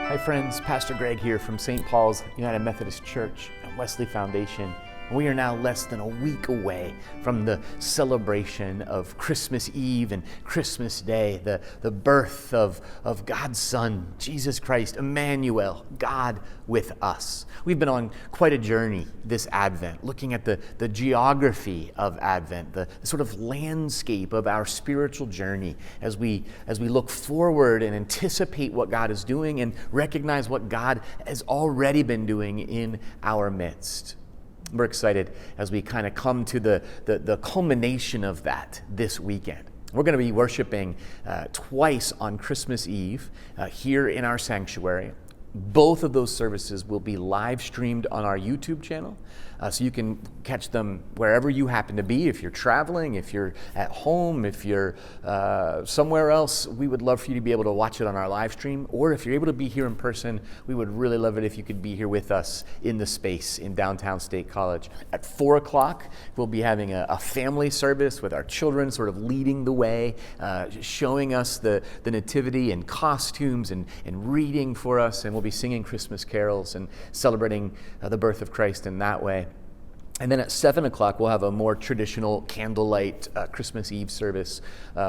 Hi friends, Pastor Greg here from St. Paul's United Methodist Church and Wesley Foundation. We are now less than a week away from the celebration of Christmas Eve and Christmas Day, the birth of God's Son, Jesus Christ, Emmanuel, God with us. We've been on quite a journey this Advent, looking at the geography of Advent, the sort of landscape of our spiritual journey as we look forward and anticipate what God is doing and recognize what God has already been doing in our midst. We're excited as we kind of come to the culmination of that this weekend. We're going to be worshiping twice on Christmas Eve here in our sanctuary. Both of those services will be live streamed on our YouTube channel, so you can catch them wherever you happen to be. If you're traveling, if you're at home, if you're somewhere else, we would love for you to be able to watch it on our live stream. Or if you're able to be here in person, we would really love it if you could be here with us in the space in downtown State College. At 4 o'clock, we'll be having a family service with our children sort of leading the way, showing us the nativity and costumes and reading for us, and we'll be singing Christmas carols and celebrating the birth of Christ in that way. And then at 7 o'clock, we'll have a more traditional candlelight Christmas Eve service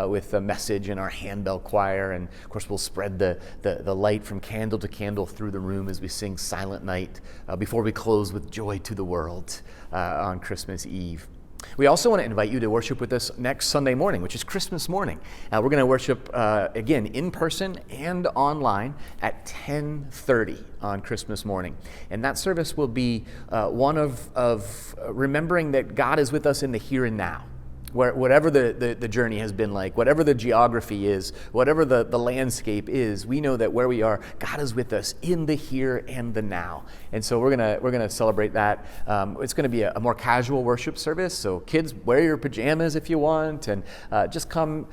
with a message in our handbell choir. And of course, we'll spread the light from candle to candle through the room as we sing Silent Night before we close with Joy to the World on Christmas Eve. We also want to invite you to worship with us next Sunday morning, which is Christmas morning. We're going to worship again in person and online at 10:30 on Christmas morning. And that service will be one of remembering that God is with us in the here and now. Whatever the journey has been like, whatever the geography is, whatever the landscape is, we know that where we are, God is with us in the here and the now. And so we're gonna celebrate that. It's gonna be a more casual worship service. So kids, wear your pajamas if you want, and just come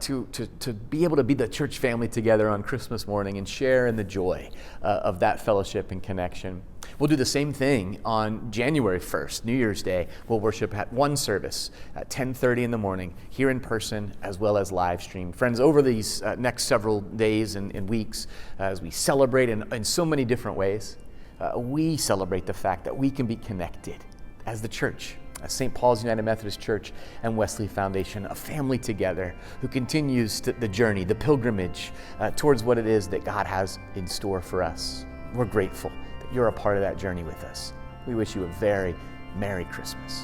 to be able to be the church family together on Christmas morning and share in the joy of that fellowship and connection. We'll do the same thing on January 1st, New Year's Day. We'll worship at one service at 10:30 in the morning, here in person as well as live stream. Friends, over these next several days and weeks, as we celebrate in so many different ways, we celebrate the fact that we can be connected as the church, as St. Paul's United Methodist Church and Wesley Foundation, a family together who continues the journey, the pilgrimage towards what it is that God has in store for us. We're grateful you're a part of that journey with us. We wish you a very Merry Christmas.